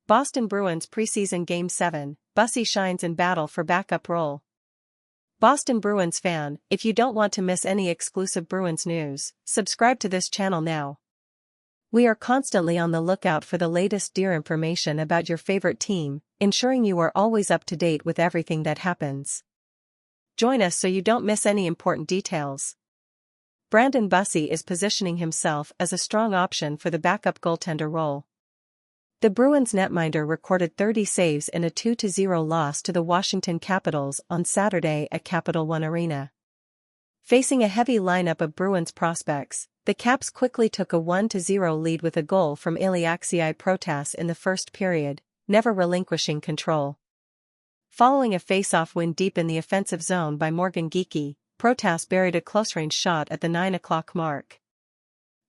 Boston Bruins Preseason Game 7, Bussi shines in battle for backup role. Boston Bruins fan, if you don't want to miss any exclusive Bruins news, subscribe to this channel now. We are constantly on the lookout for the latest dear information about your favorite team, ensuring you are always up to date with everything that happens. Join us so you don't miss any important details. Brandon Bussi is positioning himself as a strong option for the backup goaltender role. The Bruins netminder recorded 30 saves in a 2-0 loss to the Washington Capitals on Saturday at Capital One Arena. Facing a heavy lineup of Bruins prospects, the Caps quickly took a 1-0 lead with a goal from Iliaksei Protas in the first period, never relinquishing control. Following a face-off win deep in the offensive zone by Morgan Geekie, Protas buried a close-range shot at the 9 o'clock mark.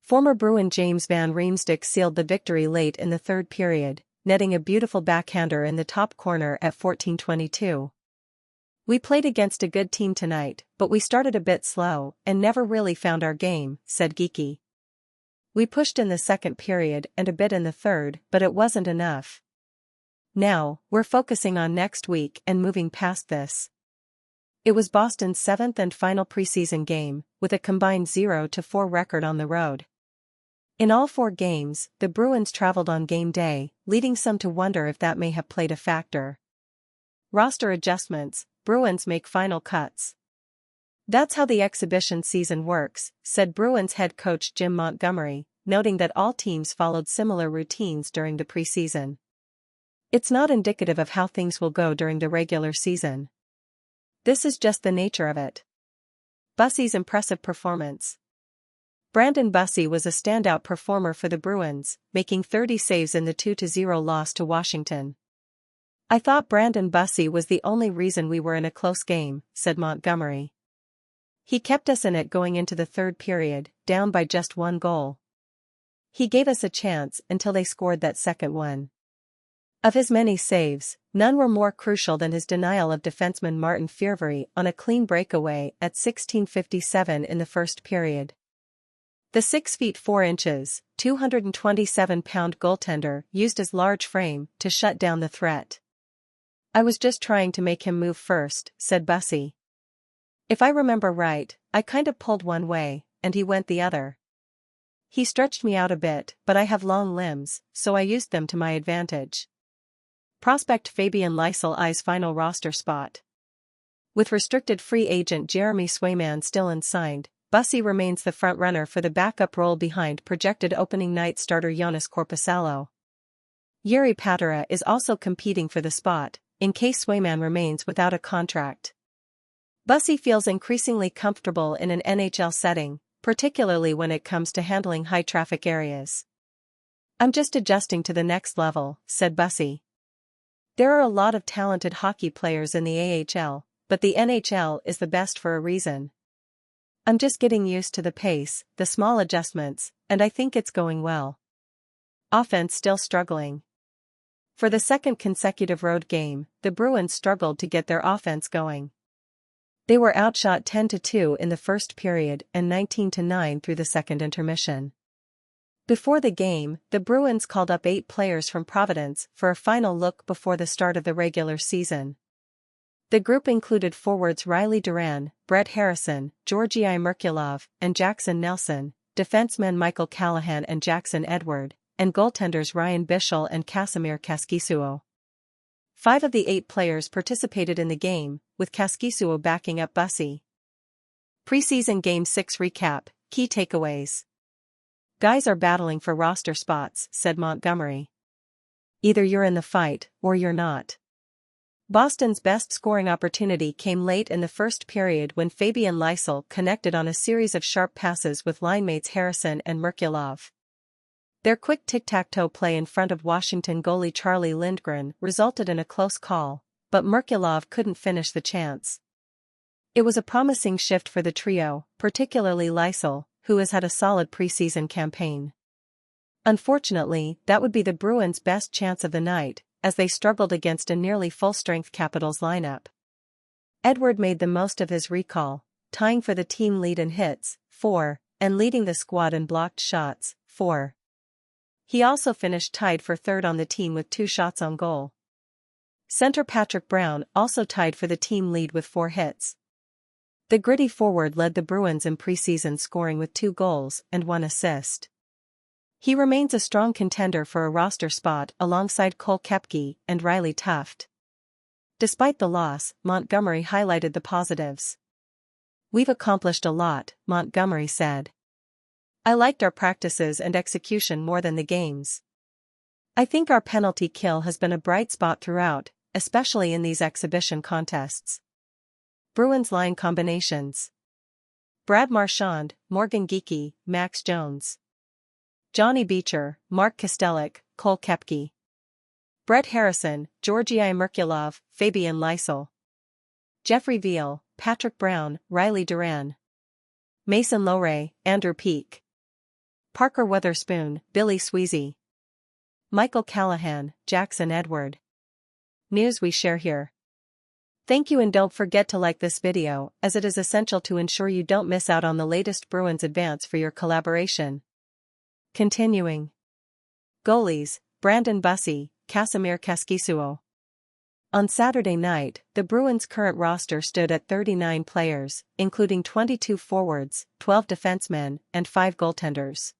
Former Bruin James Van Riemsdyk sealed the victory late in the third period, netting a beautiful backhander in the top corner at 14:22. "We played against a good team tonight, but we started a bit slow and never really found our game," said Geekie. "We pushed in the second period and a bit in the third, but it wasn't enough. Now, we're focusing on next week and moving past this." It was Boston's seventh and final preseason game, with a combined 0-4 record on the road. In all 4 games, the Bruins traveled on game day, leading some to wonder if that may have played a factor. Roster adjustments, Bruins make final cuts. "That's how the exhibition season works," said Bruins head coach Jim Montgomery, noting that all teams followed similar routines during the preseason. "It's not indicative of how things will go during the regular season. This is just the nature of it." Bussi's impressive performance. Brandon Bussi was a standout performer for the Bruins, making 30 saves in the 2-0 loss to Washington. "I thought Brandon Bussi was the only reason we were in a close game," said Montgomery. "He kept us in it going into the third period, down by just 1 goal. He gave us a chance until they scored that second one." Of his many saves, none were more crucial than his denial of defenseman Martin Fehervary on a clean breakaway at 16:57 in the first period. The 6 feet 4 inches, 227-pound goaltender used his large frame to shut down the threat. "I was just trying to make him move first," said Bussi. "If I remember right, I kind of pulled one way, and he went the other. He stretched me out a bit, but I have long limbs, so I used them to my advantage." Prospect Fabian Lysell eyes final roster spot. With restricted free agent Jeremy Swayman still unsigned, Bussi remains the frontrunner for the backup role behind projected opening night starter Joonas Korpisalo. Jiri Patera is also competing for the spot, in case Swayman remains without a contract. Bussi feels increasingly comfortable in an NHL setting, particularly when it comes to handling high-traffic areas. "I'm just adjusting to the next level," said Bussi. "There are a lot of talented hockey players in the AHL, but the NHL is the best for a reason. I'm just getting used to the pace, the small adjustments, and I think it's going well." Offense still struggling. For the second consecutive road game, the Bruins struggled to get their offense going. They were outshot 10-2 in the first period and 19-9 through the second intermission. Before the game, the Bruins called up 8 players from Providence for a final look before the start of the regular season. The group included forwards Riley Duran, Brett Harrison, Georgii Merkulov, and Jackson Nelson, defensemen Michael Callahan and Jackson Edward, and goaltenders Ryan Bischel and Casimir Kaskisuo. 5 of the 8 players participated in the game, with Kaskisuo backing up Bussi. Preseason Game 6 recap, key takeaways. "Guys are battling for roster spots," said Montgomery. "Either you're in the fight, or you're not." Boston's best scoring opportunity came late in the first period when Fabian Lysell connected on a series of sharp passes with linemates Harrison and Merkulov. Their quick tic-tac-toe play in front of Washington goalie Charlie Lindgren resulted in a close call, but Merkulov couldn't finish the chance. It was a promising shift for the trio, particularly Lysell, who has had a solid preseason campaign. Unfortunately, that would be the Bruins' best chance of the night, as they struggled against a nearly full-strength Capitals lineup. Edward made the most of his recall, tying for the team lead in hits, 4, and leading the squad in blocked shots, 4. He also finished tied for third on the team with 2 shots on goal. Center Patrick Brown also tied for the team lead with 4 hits. The gritty forward led the Bruins in preseason, scoring with 2 goals and 1 assist. He remains a strong contender for a roster spot alongside Cole Koepke and Riley Tuft. Despite the loss, Montgomery highlighted the positives. "We've accomplished a lot," Montgomery said. "I liked our practices and execution more than the games. I think our penalty kill has been a bright spot throughout, especially in these exhibition contests." Bruins line combinations: Brad Marchand, Morgan Geekie, Max Jones. Johnny Beecher, Mark Kastelic, Cole Koepke. Brett Harrison, Georgii Merkulov, Fabian Lysell. Jeffrey Viel, Patrick Brown, Riley Duran. Mason Lohrei, Andrew Peeke. Parker Weatherspoon, Billy Sweezy. Michael Callahan, Jackson Edward. News we share here. Thank you, and don't forget to like this video, as it is essential to ensure you don't miss out on the latest Bruins advance for your collaboration. Continuing. Goalies: Brandon Bussi, Casimir Kaskisuo. On Saturday night, the Bruins' current roster stood at 39 players, including 22 forwards, 12 defensemen, and 5 goaltenders.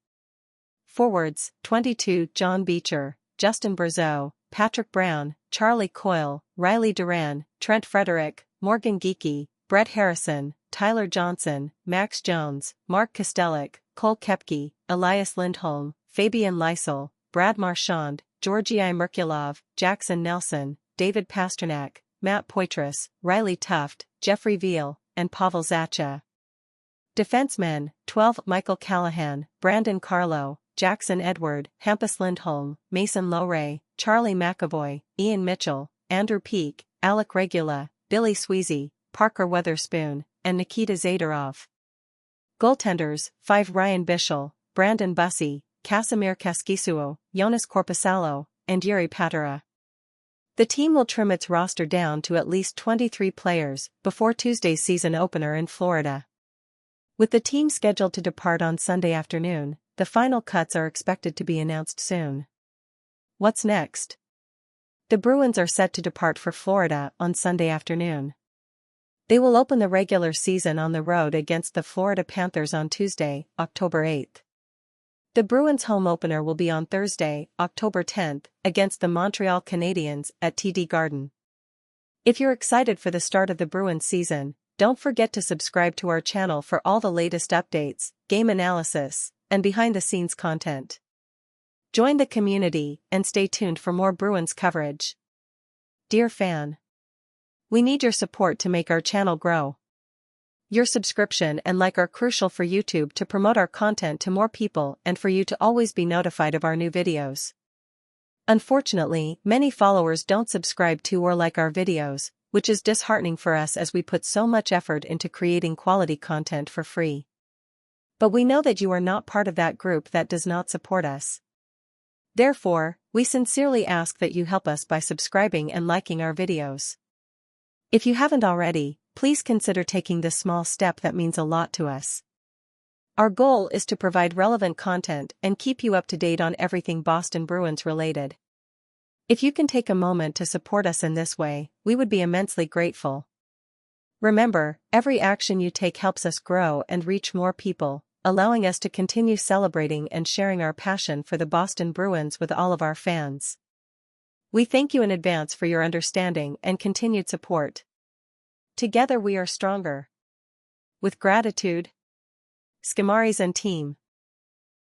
Forwards: 22 John Beecher, Justin Brazeau, Patrick Brown, Charlie Coyle, Riley Duran, Trent Frederick, Morgan Geekie, Brett Harrison, Tyler Johnson, Max Jones, Mark Kastelic, Cole Koepke, Elias Lindholm, Fabian Lysell, Brad Marchand, Georgii Merkulov, Jackson Nelson, David Pastrnak, Matt Poitras, Riley Tuft, Jeffrey Viel, and Pavel Zacha. Defensemen: 12 Michael Callahan, Brandon Carlo, Jackson Edward, Hampus Lindholm, Mason Lohrei, Charlie McAvoy, Ian Mitchell, Andrew Peeke, Alec Regula, Billy Sweezy, Parker Weatherspoon, and Nikita Zadorov. Goaltenders: 5 Ryan Bischel, Brandon Bussi, Casimir Kaskisuo, Jonas Korpisalo, and Yuri Patera. The team will trim its roster down to at least 23 players before Tuesday's season opener in Florida. With the team scheduled to depart on Sunday afternoon, the final cuts are expected to be announced soon. What's next? The Bruins are set to depart for Florida on Sunday afternoon. They will open the regular season on the road against the Florida Panthers on Tuesday, October 8th. The Bruins' home opener will be on Thursday, October 10th, against the Montreal Canadiens at TD Garden. If you're excited for the start of the Bruins season, don't forget to subscribe to our channel for all the latest updates, game analysis, and behind-the-scenes content. Join the community and stay tuned for more Bruins coverage. Dear fan, we need your support to make our channel grow. Your subscription and like are crucial for YouTube to promote our content to more people and for you to always be notified of our new videos. Unfortunately, many followers don't subscribe to or like our videos, which is disheartening for us as we put so much effort into creating quality content for free. But we know that you are not part of that group that does not support us. Therefore, we sincerely ask that you help us by subscribing and liking our videos. If you haven't already, please consider taking this small step that means a lot to us. Our goal is to provide relevant content and keep you up to date on everything Boston Bruins related. If you can take a moment to support us in this way, we would be immensely grateful. Remember, every action you take helps us grow and reach more people, allowing us to continue celebrating and sharing our passion for the Boston Bruins with all of our fans. We thank you in advance for your understanding and continued support. Together we are stronger. With gratitude, Skamaris and team.